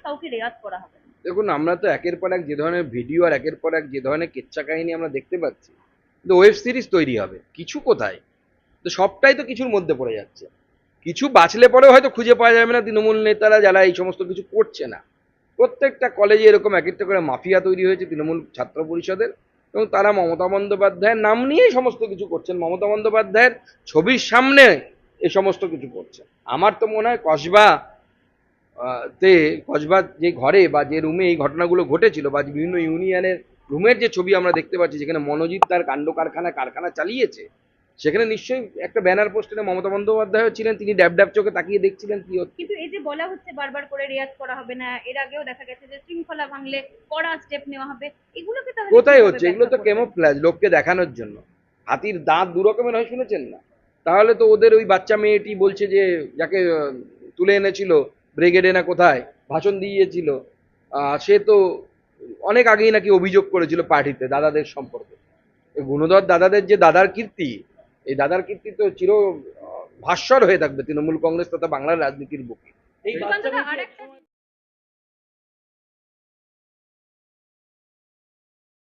কাউকে রেয়াত করা হবে না? দেখুন, আমরা তো একের পর এক যে ধরনের ভিডিও আর একের পর এক যে ধরনের কেচ্চা কাহিনী আমরা দেখতে পাচ্ছি, তো ওয়েব সিরিজ তৈরি হবে কিছু কোথায়, তো সবটাই তো কিছুর মধ্যে পড়ে যাচ্ছে। কিছু বাঁচলে পরেও হয়তো খুঁজে পাওয়া যাবে না তৃণমূল নেতারা যারা এই সমস্ত কিছু করছে না। প্রত্যেকটা কলেজে এরকম এক একটা করে মাফিয়া তৈরি হয়েছে তৃণমূল ছাত্র পরিষদের, এবং তারা মমতা বন্দ্যোপাধ্যায়ের নাম নিয়েই সমস্ত কিছু করছেন, মমতা বন্দ্যোপাধ্যায়ের ছবির সামনে এই সমস্ত কিছু করছে। আমার তো মনে হয় কসবা তে কসবার যে ঘরে বা যে রুমে এই ঘটনাগুলো ঘটেছিল, বা বিভিন্ন ইউনিয়নের রুমের যে ছবি আমরা দেখতে পাচ্ছি যেখানে মনোজিৎ তার কাণ্ড কারখানা চালিয়েছে, সেখানে নিশ্চয়ই একটা ব্যানার পোস্টারে মমতা বন্দ্যোপাধ্যায় ছিলেন, তিনি ড্যাব ড্যাব চোখে তাকিয়ে দেখছিলেন কি হচ্ছে। কিন্তু এই যে বলা হচ্ছে বারবার করে রেয়াত করা হবে না, এর আগেও দেখা গেছে যে শৃঙ্খলা ভাঙলে কড়া স্টেপ নেওয়া হবে, এগুলোকে তাহলে কোথায় কিভাবে হচ্ছে এগুলো? ব্যাখ্যা তো করবেন? কেমোফ্ল্যাজ, লোককে দেখানোর জন্য। হাতির দাঁত দু রকমের হয়, শুনেছেন না? তাহলে তো ওদের ওই বাচ্চা মেয়েটি বলছে যে যাকে তুলে এনেছিল ব্রিগেডে না কোথায় ভাষণ দিয়েছিল, সে তো অনেক আগেই নাকি অভিযোগ করেছিল পার্টিতে দাদাদের সম্পর্কে। এই গুণধর দাদাদের যে দাদার কীর্তি, এই দাদার কীর্তি তো চির ভাস্বর হয়ে থাকবে তৃণমূল কংগ্রেস তথা বাংলার রাজনীতির বুকে। এই বাচ্চা সুকান্তদা, মেয়েটি আরেকটা একসময়